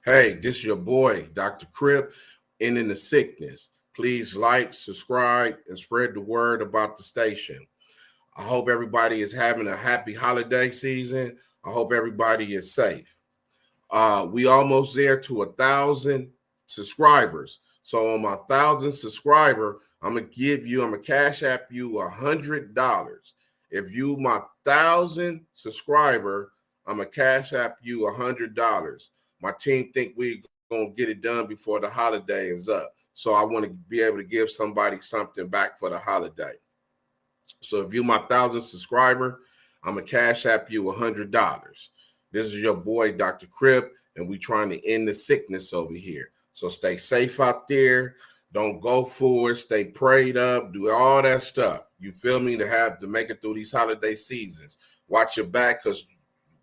Hey, this is your boy, Dr. Crip, ending the sickness. Please like, subscribe, and spread the word about the station. I hope everybody is having a happy holiday season. I hope everybody is safe. We almost there to 1,000 subscribers. So on my 1,000 subscriber, I'm gonna cash app you $100. If you my 1,000 subscriber, I'm gonna cash app you $100. My team think we gonna get it done before the holiday is up. So I want to be able to give somebody something back for the holiday. So if you my 1,000 subscriber, I'm gonna cash app you $100. This is your boy, Dr. Crip, and we trying to end the sickness over here. So stay safe out there. Don't go forward. Stay prayed up. Do all that stuff. You feel me? To make it through these holiday seasons. Watch your back because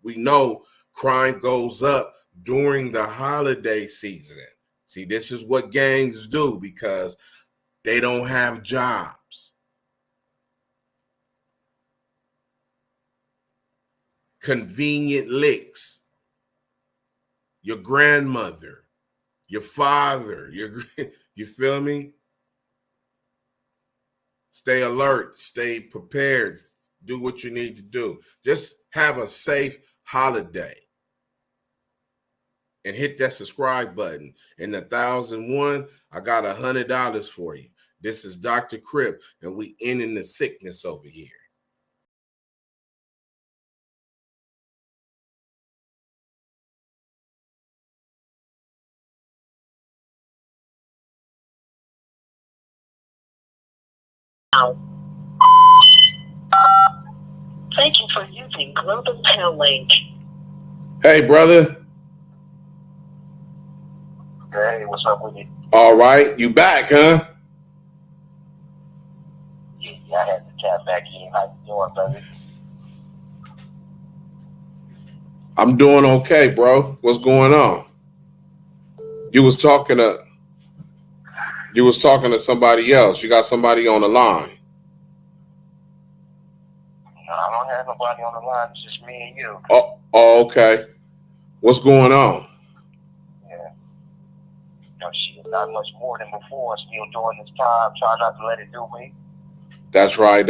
we know crime goes up during the holiday season. See, this is what gangs do because they don't have jobs. Convenient licks. Your grandmother, your father, you feel me? Stay alert, stay prepared, do what you need to do. Just have a safe holiday. And hit that subscribe button. In the 1,001, I got $100 for you. This is Dr. Crip, and we ending the sickness over here. Thank you for using Global Tel Link. Hey, brother. Hey, what's up with you? All right, you back, huh? Yeah, I had to tap back in. How you doing, brother? I'm doing okay, bro. What's going on? You was talking to somebody else. You got somebody on the line. No, I don't have nobody on the line. It's just me and you. Okay. What's going on? Yeah. Shit, not much more than before. Still doing this time. Try not to let it do me. That's right.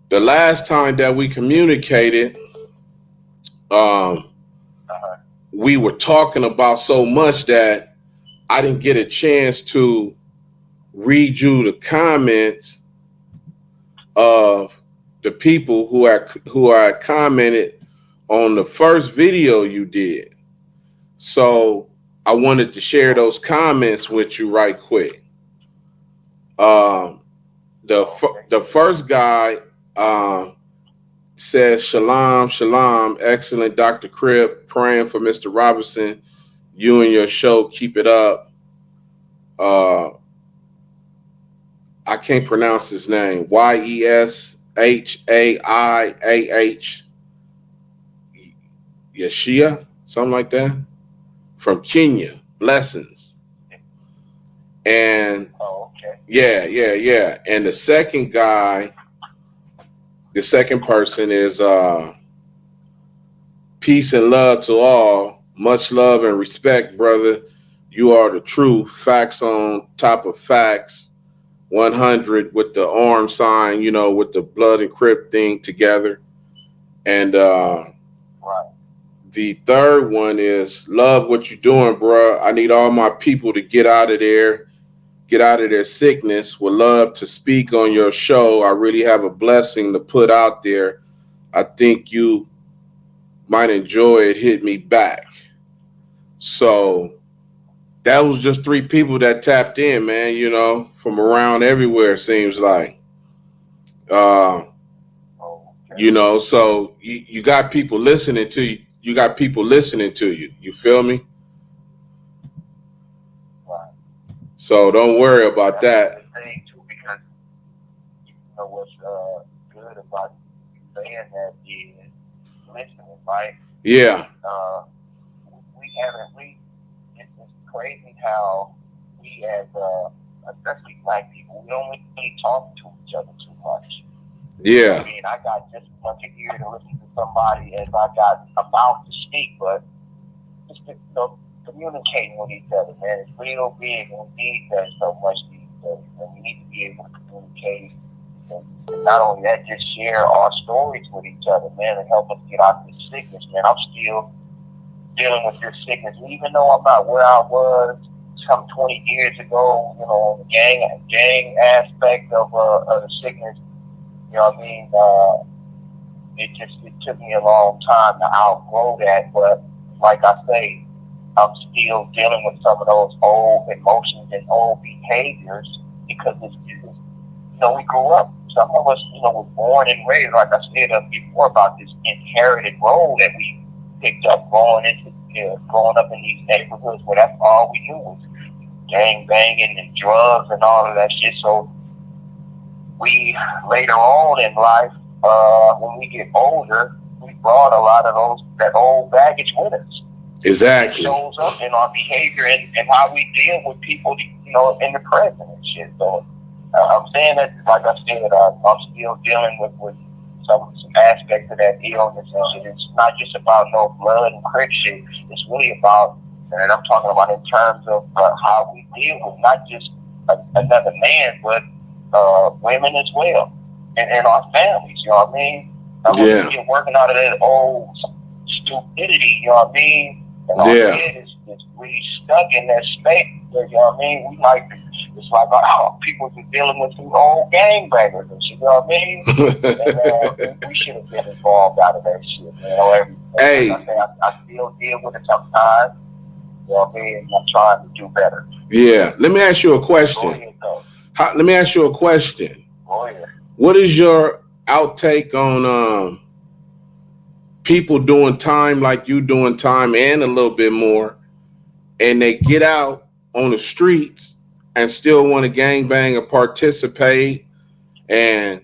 The last time that we communicated, we were talking about so much that I didn't get a chance to read you the comments of the people who had commented on the first video you did. So I wanted to share those comments with you right quick. The first guy says, "Shalom, shalom, excellent, Dr. Crip, praying for Mr. Robinson. You and your show, keep it up." I can't pronounce his name. Yeshaiah, Yeshia, something like that, from Kenya. Blessings. And yeah. And the second person is peace and love to all. Much love and respect, brother. You are the truth. Facts on top of facts. 100 with the arm sign, with the blood and Crip thing together. And the third one is love what you're doing, bro. I need all my people to get out of their sickness. Would love to speak on your show. I really have a blessing to put out there. I think you might enjoy it. Hit me back. So that was just 3 people that tapped in, man, from around everywhere, seems like. So you got people listening to you. You got people listening to you. You feel me? Right. So don't worry about that. Thing too, because what's good about saying that is listening, right? Yeah. It's crazy how we as especially black people, we don't really talk to each other too much. Yeah. I got just as much ear to listen to somebody as I got a mouth to speak, but just communicating with each other, man. It's real big, and we need that so much these days. And we need to be able to communicate. And not only that, just share our stories with each other, man, and help us get out of this sickness, man. I'm still dealing with this sickness, even though I'm not where I was some 20 years ago, on the gang aspect of the sickness. You know what I mean? It took me a long time to outgrow that, but like I say, I'm still dealing with some of those old emotions and old behaviors because it's we grew up. Some of us, were born and raised, like I said before, about this inherited role that we picked up growing up in these neighborhoods where that's all we knew was gang banging and drugs and all of that shit. So we later on in life, when we get older, we brought a lot of that old baggage with us. Exactly. It shows up in our behavior and how we deal with people, in the present and shit. So I'm saying that, like I said, I'm still dealing with some aspects of that illness and shit. It's not just about no blood and Crip shit. It's really about, and I'm talking about in terms of how we deal with not just another man, but women as well, and our families. You know what I mean? Yeah. We're working out of that old stupidity. You know what I mean? And our head is really stuck in that space. You know what I mean? It's like people are dealing with some old gangbangers and shit. You know what I mean? And we should have been involved out of that shit. Hey. Like I still deal with it sometimes. You know what I mean? I'm trying to do better. Yeah. Let me ask you a question. Let me ask you a question. Oh, yeah. What is your outtake on people doing time like you doing time and a little bit more, and they get out on the streets and still want to gangbang or participate and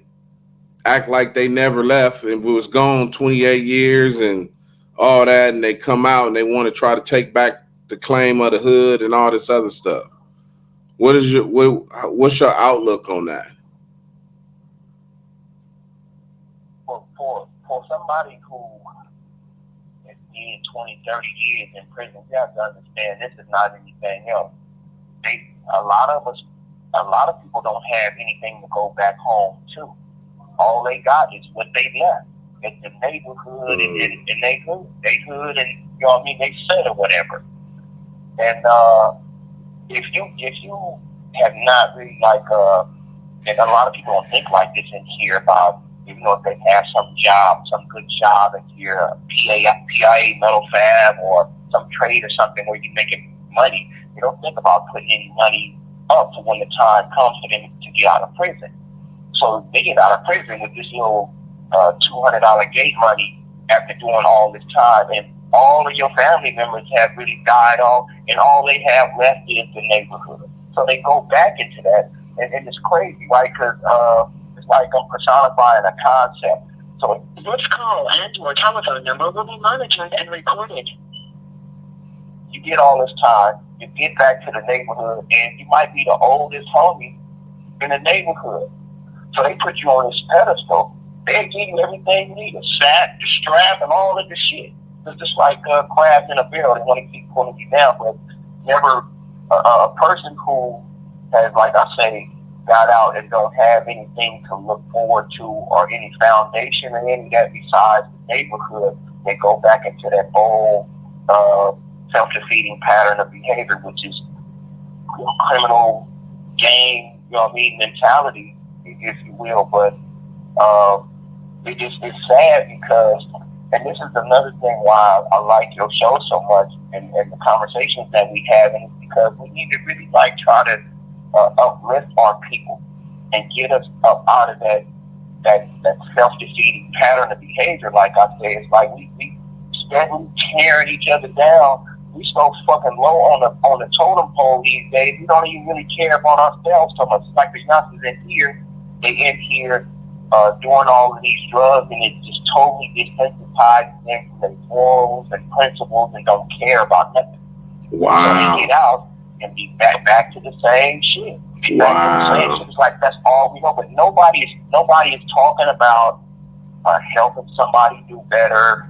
act like they never left and was gone 28 years and all that, and they come out and they want to try to take back the claim of the hood and all this other stuff? What's your outlook on that? For somebody who has been 20, 30 years in prison, you have to understand this is not anything else. A lot of people don't have anything to go back home to. All they got is what they left. It's the neighborhood and they hood and they said or whatever. And if you have not really and a lot of people don't think like this in here about if they have some good job in here, a PIA metal fab or some trade or something where you're making money. You don't think about putting any money up for when the time comes for them to get out of prison. So they get out of prison with this little $200 gate money after doing all this time, and all of your family members have really died off, and all they have left is the neighborhood. So they go back into that, and it's crazy, right? Because it's like I'm personifying a concept. So this call and your telephone number will be monitored and recorded. You get all this time, you get back to the neighborhood, and you might be the oldest homie in the neighborhood. So they put you on this pedestal. They give you everything you need, a sack, the strap, and all of the shit. It's just like crabs in a barrel. They want to keep pulling you down, but never a person who has, like I say, got out and don't have anything to look forward to or any foundation or any of that besides the neighborhood, they go back into that old self-defeating pattern of behavior, which is criminal gang, mentality, if you will. But it's sad because, and this is another thing why I like your show so much and the conversations that we have, and it's because we need to really try to uplift our people and get us up out of that self-defeating pattern of behavior. Like I say, it's like we steadily tearing each other down. We so fucking low on the totem pole these days. We don't even really care about ourselves so much. It's like the youngsters in here, they in here doing all of these drugs, and it just totally desensitizes them from their morals and principles and don't care about nothing. Wow. So they get out and be back to the same shit. Wow. It's like that's all we know, but nobody is talking about helping somebody do better,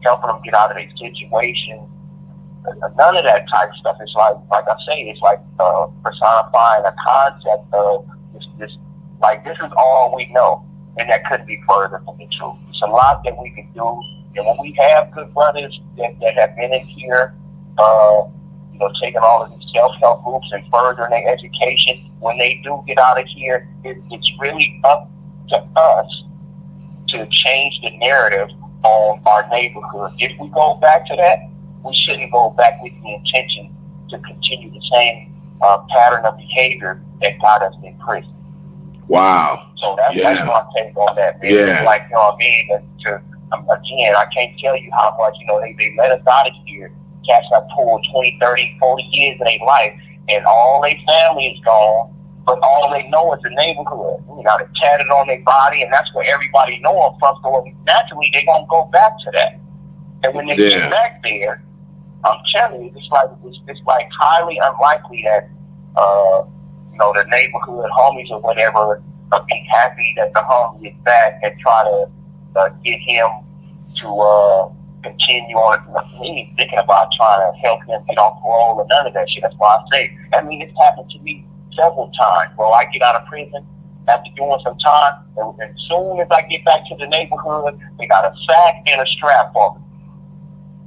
helping them get out of their situation. none of that type stuff. It's like I say, it's like personifying a concept of this. Like, this is all we know, and that couldn't be further from the truth. It's a lot that we can do, and when we have good brothers that have been in here, taking all of these self-help groups and furthering their education, when they do get out of here, it's really up to us to change the narrative on our neighborhood. If we go back to that, we shouldn't go back with the intention to continue the same pattern of behavior that got us in prison. Wow. So that's my take on that, man. Yeah. It's like, you know what I mean? Again, I can't tell you how much, they let us out of here. Cats have pulled 20, 30, 40 years of their life, and all their family is gone, but all they know is the neighborhood. You got it tatted on their body, and that's where everybody know them from. So naturally, they're going to go back to that. And when they get back there, I'm telling you, it's like highly unlikely that, the neighborhood homies or whatever will be happy that the homie is back and try to get him to continue on. He ain't thinking about trying to help him get off parole or none of that shit. That's why I say, it's happened to me several times. Well, I get out of prison after doing some time, and as soon as I get back to the neighborhood, they got a sack and a strap on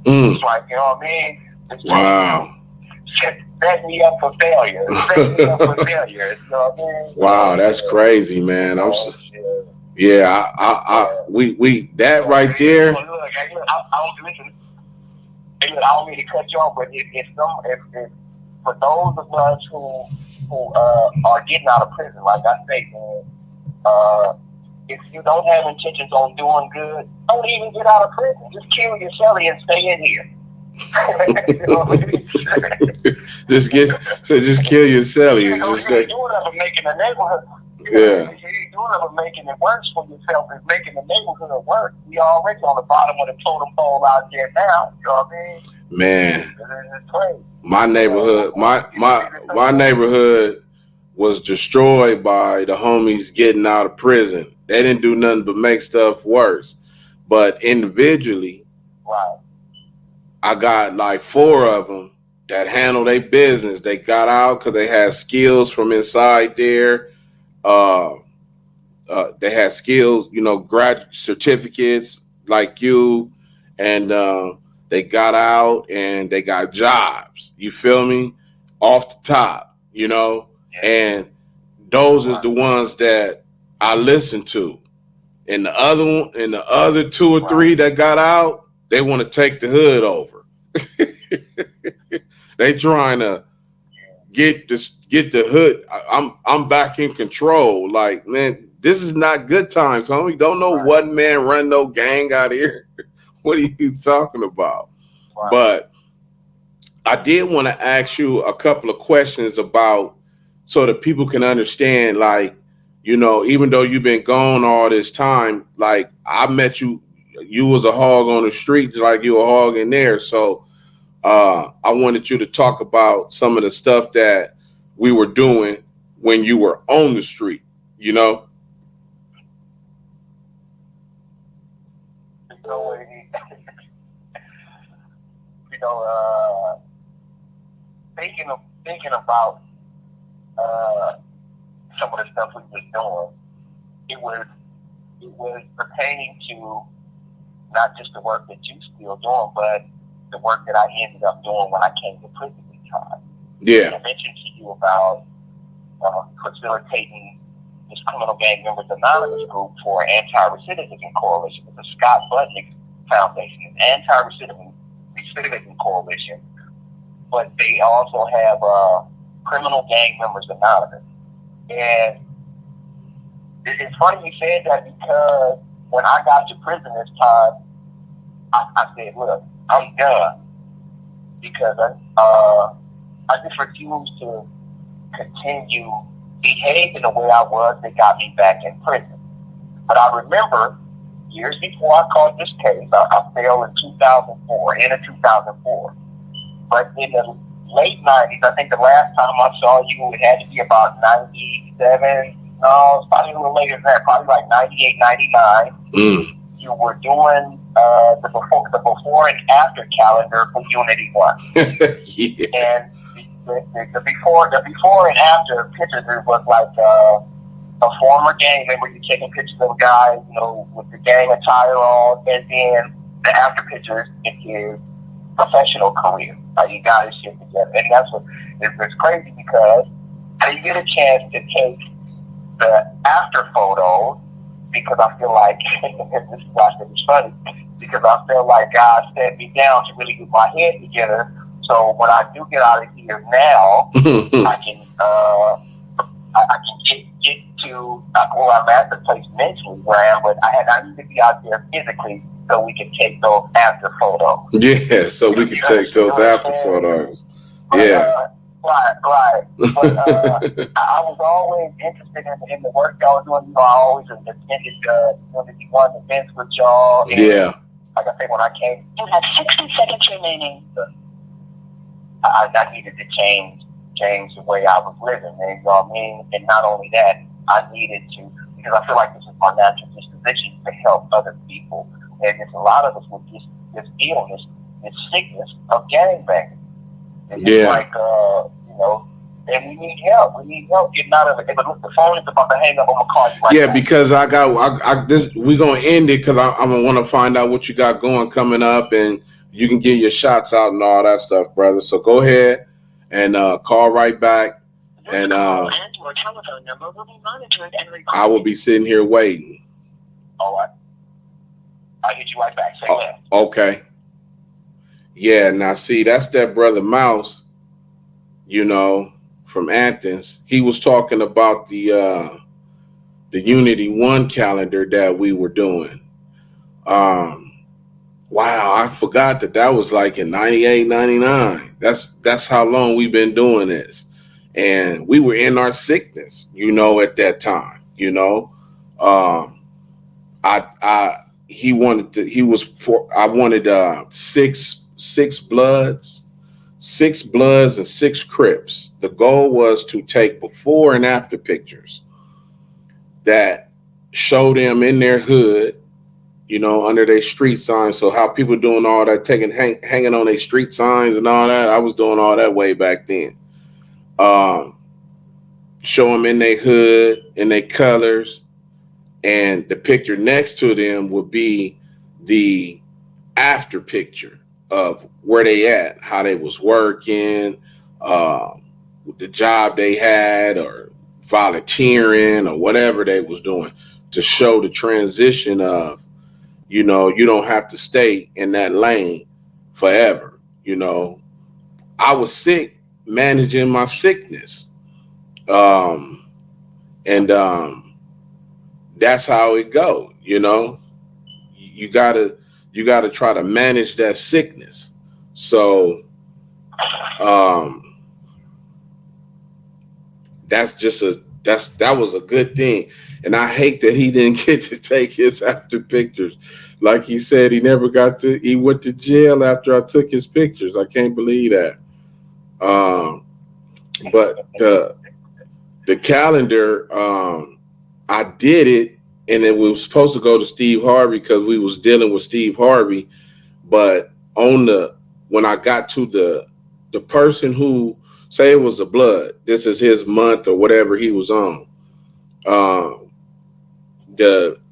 me. It's like, you know what I mean? It's wow. Set me up for failure. You know what I mean? Wow, that's crazy, man. We that right there. Look, I don't mean to cut you off, but if for those of us who are getting out of prison, like I say, man, if you don't have intentions on doing good, don't even get out of prison. Just kill yourself and stay in here. just kill yourself. You ain't doing nothing making the neighborhood. You ain't doing nothing making it worse for yourself. It's making the neighborhood worse. We already on the bottom of the totem pole out there now. You know what I mean? Man, it's crazy. My neighborhood, my neighborhood was destroyed by the homies getting out of prison. They didn't do nothing but make stuff worse. But individually, right. I got like 4 of them that handled their business. They got out because they had skills from inside there. They had skills, graduate certificates like you, and they got out and they got jobs. You feel me? Off the top, and those is the ones that I listen to. And the other 2 or 3 that got out, they want to take the hood over. They trying to get the hood. I'm back in control. Like, man, this is not good times, homie. Don't know one man run no gang out here. What are you talking about? Right. But I did want to ask you a couple of questions about so that people can understand, like, even though you've been gone all this time, like I met you was a hog on the street, just like you a hog in there. So I wanted you to talk about some of the stuff that we were doing when you were on the street, Thinking about some of the stuff we was doing, it was pertaining to not just the work that you still doing, but the work that I ended up doing when I came to prison this time. Yeah. I mentioned to you about facilitating this Criminal Gang Members Anonymous group for Anti-Recidivism Coalition. It's a Scott Budnick Foundation. It's Anti-Recidivism Coalition. But they also have Criminal Gang Members Anonymous. And it's funny you said that, because when I got to prison this time, I said, look, I'm done. Because I just refused to continue behaving the way I was that got me back in prison. But I remember years before I caught this case, I failed in 2004, end of 2004. But in the late 90s, I think the last time I saw you, it had to be about 97. No, it's probably a little later than that, probably like 98, 99. You were doing the before and after calendar for Unity One. Yeah. And the before and after pictures, it was like a former gang member. You taking pictures of a guy, with the gang attire on, and then the after pictures in his professional career. Like he got his shit together, and that's what it's crazy because I didn't get a chance to take the after photos because I feel like this is why it's funny because I feel like God set me down to really get my head together. So when I do get out of here now, I can get to where I'm at the place mentally where I am, but I need to be out there physically so we can take those after photos. Yeah, so we can take those after photos. Yeah. Right. But I was always interested in the work y'all was doing. I always attended Unity One events with y'all. And yeah. Like I said, when I came, You have 60 seconds remaining. I needed to change the way I was living, man. You know what I mean? And not only that, I needed to, because I feel like this is my natural disposition to help other people. And there's a lot of us with this illness, this sickness of gangbanging. And it's like, and we need help. We need help getting out of it. But look, the phone is about to hang up. I'm gonna call you right back. Because we're gonna end it because I'm gonna want to find out what you got going coming up, and you can get your shots out and all that stuff, brother. So go ahead and call right back, and your telephone number will be monitored and recorded. I will be sitting here waiting. All right, I'll hit you right back. Say that. Okay. Yeah. Now see, that's that brother Mouse. From Athens, he was talking about the Unity One calendar that we were doing. Wow, I forgot that was like in 98, 99. That's how long we've been doing this. And we were in our sickness, at that time, I wanted six bloods and 6 Crips. The goal was to take before and after pictures that show them in their hood, under their street signs. So how people doing all that, hanging on their street signs and all that. I was doing all that way back then. Show them in their hood, in their colors, and the picture next to them would be the after picture of where they at, how they was working, the job they had, or volunteering, or whatever they was doing, to show the transition of, you don't have to stay in that lane forever. I was sick, managing my sickness. And that's how it go. You gotta try to manage that sickness. So that was a good thing. And I hate that he didn't get to take his after pictures. Like he said, he went to jail after I took his pictures. I can't believe that. But the calendar, I did it, and it was supposed to go to Steve Harvey because we was dealing with Steve Harvey. But when I got to the person who, say it was a blood, this is his month or whatever he was on,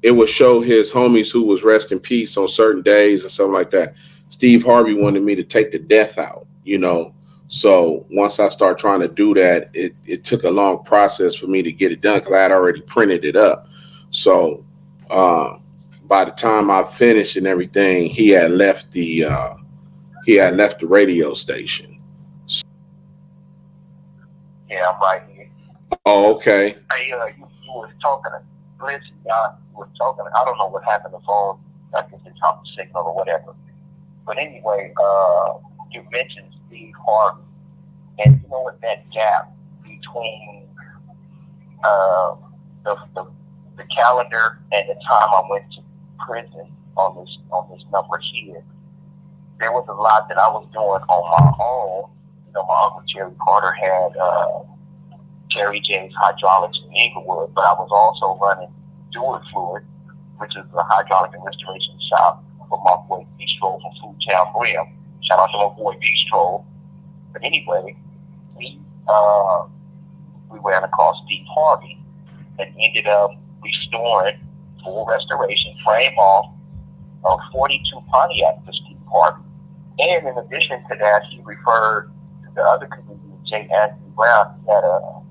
it would show his homies who was rest in peace on certain days and something like that. Steve Harvey wanted me to take the death out, So once I started trying to do that, it took a long process for me to get it done because I had already printed it up. So by the time I finished and everything, he had left the radio station. Yeah, I'm right here. Oh, okay. Hey, you was talking. Listen, y'all, you was talking. I don't know what happened to the phone. I guess it's on the signal or whatever. But anyway, you mentioned Steve Harvey, and you know what, that gap between the calendar and the time I went to prison on this number here, there was a lot that I was doing on my own. My uncle Jerry Carter had Terry James Hydraulics in Inglewood, but I was also running Dual Fluid, which is a hydraulic and restoration shop for my boy Bistro from Food Town Brim. Shout out to my boy Bistro. But anyway, we ran across Steve Harvey and ended up restoring full restoration, frame off, of 42 Pontiac to Steve Harvey. And in addition to that, he referred to the other comedian, G.A.M.D. Brown. He had a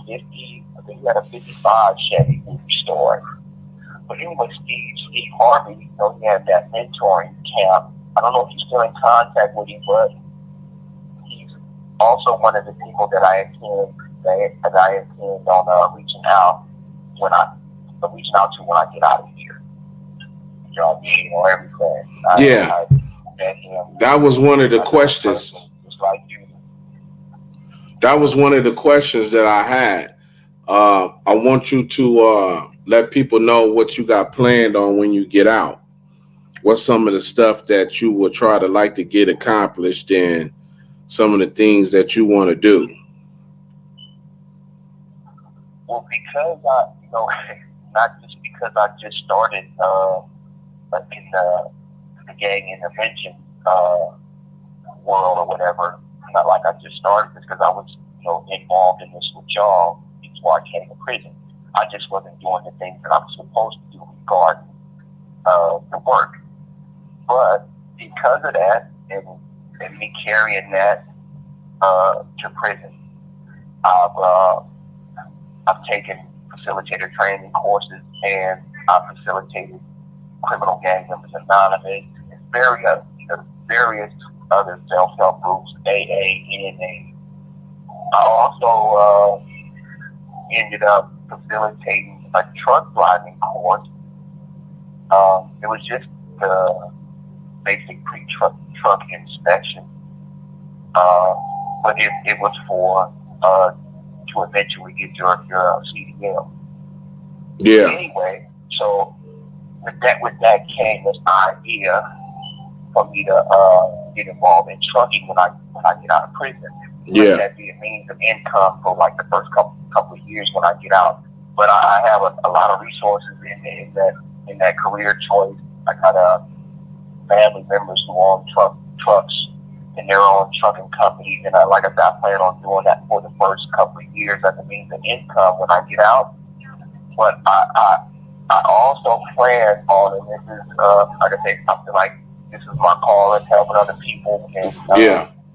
50, I think he had a 55 Chevy restored. But anyway, Steve Harvey, you know, he had that mentoring camp. I don't know if he's still in contact with him, but he's also one of the people that I intend on reaching out to when I get out of here. You know what I mean? Or everything. Yeah. That was one of the questions. Just like you. That was one of the questions that I had. I want you to let people know what you got planned on when you get out. What's some of the stuff that you will try to like to get accomplished and some of the things that you want to do? Well, because not just because I just started in the gang intervention world or whatever. Not like I just started this because I was, involved in this with y'all before I came to prison. I just wasn't doing the things that I was supposed to do regarding the work. But because of that, and me carrying that to prison, I've taken facilitator training courses, and I've facilitated Criminal Gang Members Anonymous, and various other self-help groups, AA, NNA. I also ended up facilitating a truck driving course. It was just the basic pre-truck inspection, but it was for to eventually get your CDL. Yeah. Anyway, so with that came this idea for me to get involved in trucking when I get out of prison. Yeah. Let that be a means of income for like the first couple of years when I get out. But I have a lot of resources in that career choice. I got family members who own trucks in their own trucking companies, and like I said, I plan on doing that for the first couple of years as a means of income when I get out. But I also plan on, and this is like I say, something like this is my calling, helping other people, and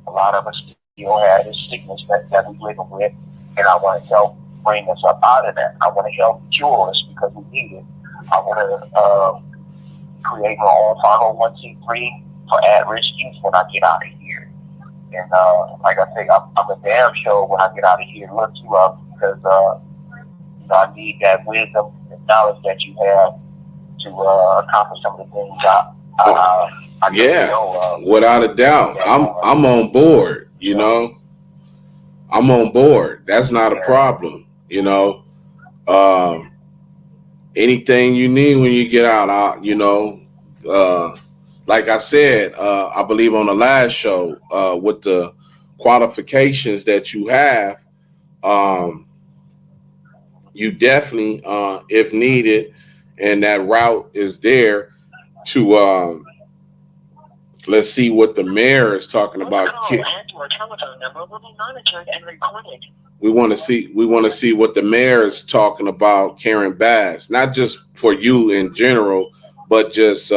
a lot of us still have this sickness that we living with, and I want to help bring us up out of that. I want to help cure us because we need it. I want to create my own 501c3 for at-risk youth when I get out of here. And like I say, I'm a damn sure when I get out of here look you up because I need that wisdom and knowledge that you have to accomplish some of the things I know. Without a doubt, I'm on board. I'm on board. That's not a problem. Anything you need when you get out, like I said, I believe on the last show, with the qualifications that you have, you definitely, if needed, and that route is there to, let's see what the mayor is talking about. We want to see what the mayor is talking about, Karen Bass, not just for you in general, but just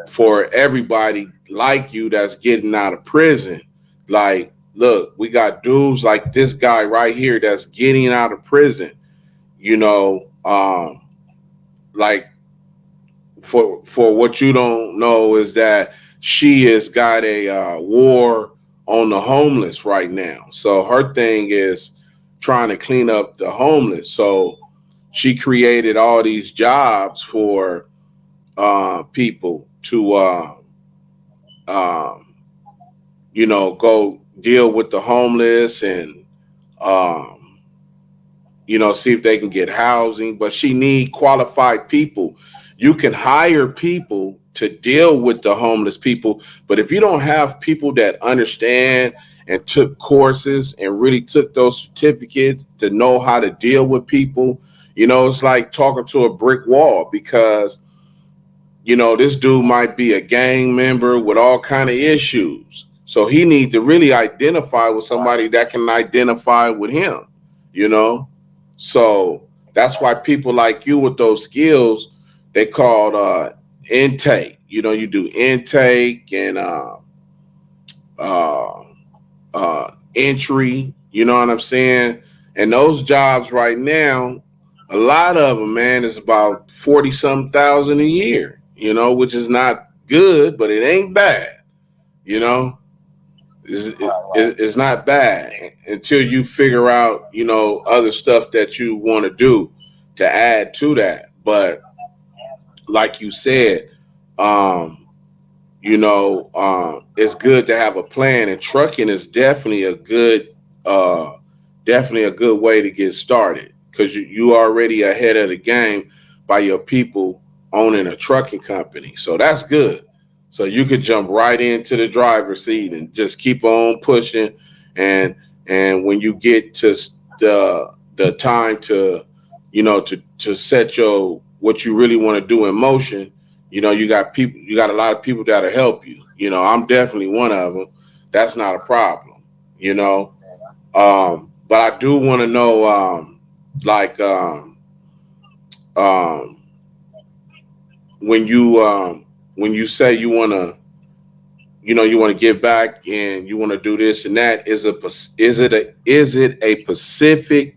for everybody like you that's getting out of prison. Like, look, we got dudes like this guy right here that's getting out of prison. Like for what you don't know is that she has got a war on the homeless right now. So her thing is trying to clean up the homeless. So she created all these jobs for people to go deal with the homeless and see if they can get housing. But she need qualified people. You can hire people to deal with the homeless people, but if you don't have people that understand and took courses and really took those certificates to know how to deal with people, it's like talking to a brick wall, because this dude might be a gang member with all kind of issues. So he needs to really identify with somebody that can identify with him, you know? So that's why people like you with those skills, they called intake. You do intake and uh, entry, you know what I'm saying? And those jobs right now, a lot of them, man, is about 40 some thousand a year, which is not good, but it ain't bad, you know? It's not bad until you figure out, other stuff that you want to do to add to that. But like you said, um, it's good to have a plan, and trucking is uh, definitely a good way to get started because you already ahead of the game by your people owning a trucking company. So that's good. So you could jump right into the driver's seat and just keep on pushing, and when you get to the time to to set your what you really want to do in motion, you got a lot of people that'll help you. I'm definitely one of them. That's not a problem, you know. But I do want to know, like, um, when you say you want to, you want to give back and you want to do this and that, is it a Pacific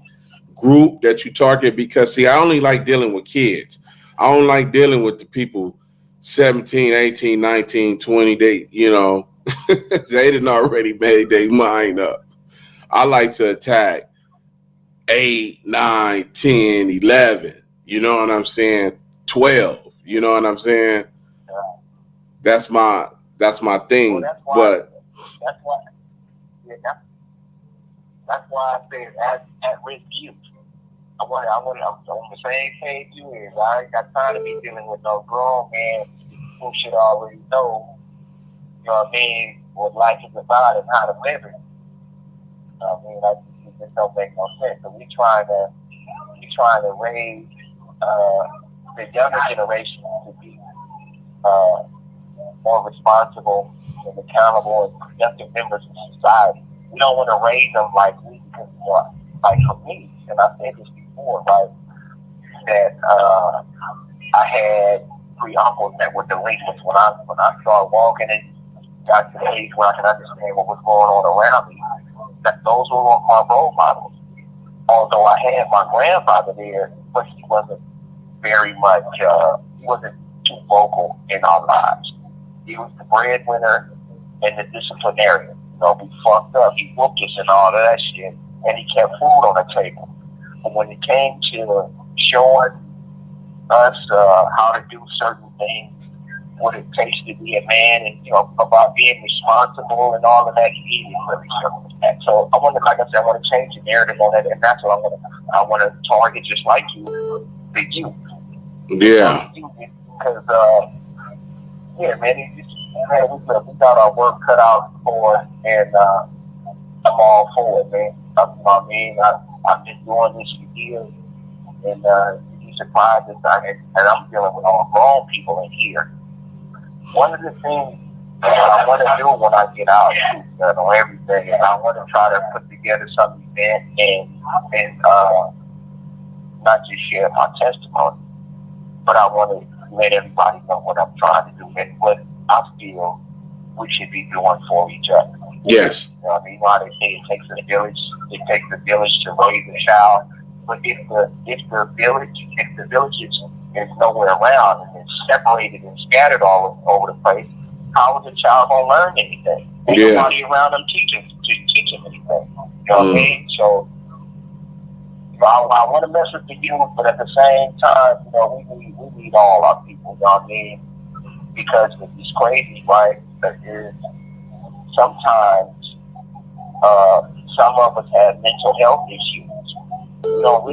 group that you target? Because see, I only like dealing with kids. I don't like dealing with the people 17, 18, 19, 20. They didn't already made their mind up. I like to attack 8, 9, 10, 11. You know what I'm saying? 12. You know what I'm saying? That's my thing. Well, But that's why, yeah, that's why I said at risk youth. I'm on the same page you is. I ain't got time to be dealing with no grown man who should already know, what I mean, what life is about and how to live it. It just don't make no sense. So we trying to raise the younger generation to be more responsible and accountable and productive members of society. We don't want to raise them like we, because like for me, and I said this before, right, that I had 3 uncles that were delinquents when I started walking and got to the age where I can understand what was going on around me. That those were my role models. Although I had my grandfather there, but he wasn't very much. He wasn't too vocal in our lives. He was the breadwinner and the disciplinarian. We fucked up. He whooped us and all of that shit, and he kept food on the table. But when it came to showing us how to do certain things, what it takes to be a man, and about being responsible and all of that, he didn't really show us that. So I want to, like I said, I want to change the narrative on that, and that's what I want to target, just like you, the youth. yeah, Because yeah, man, we got our work cut out for us, and I'm all for it, man. I mean, I've been doing this for years, and you'd be surprised and I'm dealing with all grown people in here. One of the things that I want to do when I get out on everything is I want to try to put together some event and not just share my testimony, but I want to let everybody know what I'm trying to do and what I feel we should be doing for each other. yes, You know how they say it takes a village. It takes a village to raise a child. But if the village is nowhere around and it's separated and scattered all over the place, how is the child gonna learn anything? Ain't nobody around them teaching anything. You know what I mean? So I want to mess with the youth, but at the same time, we need all our people. You know what I mean? Because it's crazy, right? Is sometimes some of us have mental health issues. We don't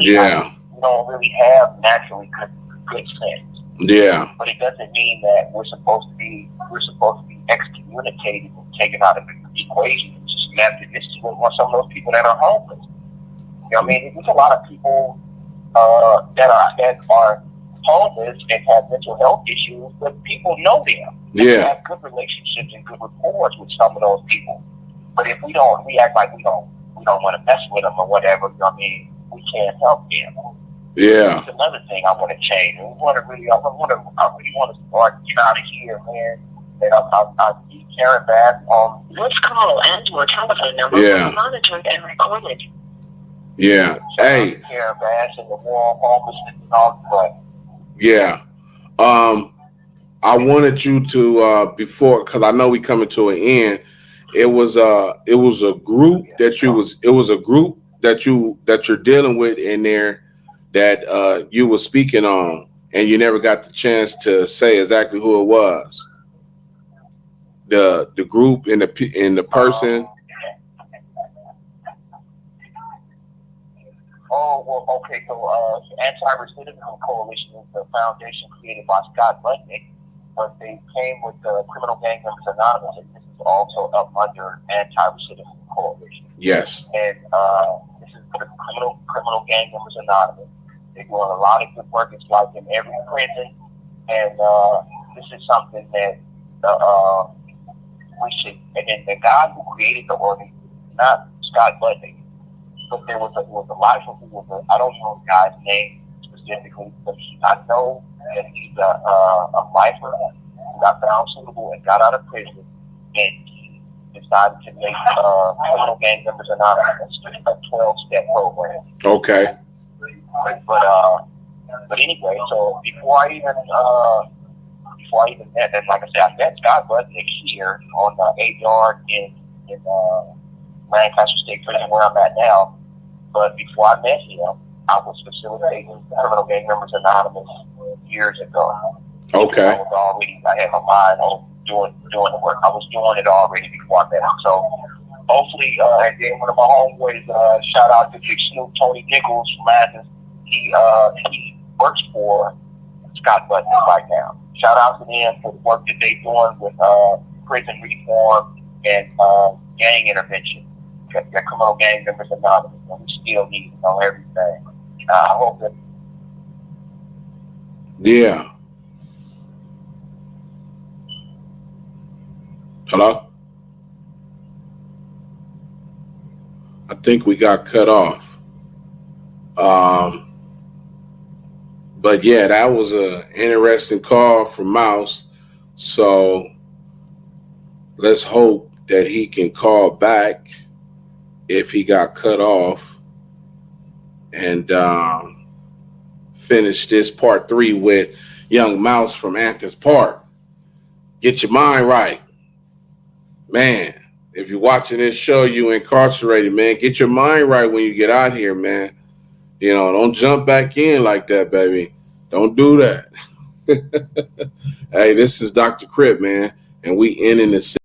really have naturally good sense. Yeah. But it doesn't mean that we're supposed to be excommunicated and taken out of the equation and just left. This is what some of those people that are homeless. You know what I mean? There's a lot of people that are homeless and have mental health issues, but people know them. Yeah. We have good relationships and good rapport with some of those people. But if we act like we don't want to mess with them or whatever. I mean, we can't help them. Yeah. It's another thing I want to change. I really want to start get out of here, man. And I keep carrying back on this call and your telephone number will be monitored and recorded. Yeah. Hey. Carrying back in the war on homelessness and all that. Yeah. I wanted you to before, because I know we coming to an end. It was a group that you're dealing with in there that you were speaking on, and you never got the chance to say exactly who it was. The group and the person. Oh, well, okay. So, Anti-Recidivism Coalition is the foundation created by Scott Budnick, but they came with the Criminal Gang Members Anonymous, and this is also up under Anti-Recidivism Coalition. Yes. And this is the Criminal Gang Members Anonymous. They're doing a lot of good work. It's like in every prison, and this is something that we should. And then the guy who created the organization, not Scott Budnick, but there was a life of I don't know the guy's name specifically, but I know that he's a lifer who got found suitable and got out of prison, and he decided to make Criminal Gang Members Anonymous a 12-step program. Okay. But anyway, so before I even met, like I said, I met Scott Budnick here on the 8 yard in Lancaster State Prison where I'm at now. But before I met him, I was facilitating Criminal Gang Members Anonymous years ago. Okay. I had my mind on doing the work. I was doing it already before I met him. So hopefully, and then one of my homeboys, shout out to Big Snoop, Tony Nichols from Athens. He works for Scott Budnick right now. Shout out to them for the work that they're doing with prison reform and gang intervention. Got Criminal Gang Members Anonymous, and we still need to know everything. I hope that. Yeah. Hello? I think we got cut off. But yeah, that was an interesting call from Mouse. So let's hope that he can call back if he got cut off and finish this part 3 with Young Mouse from Athens Park. Get your mind right. Man, if you're watching this show, you incarcerated, man. Get your mind right when you get out here, man. You know, don't jump back in like that, baby. Don't do that. Hey, this is Dr. Crip, man, and we ending the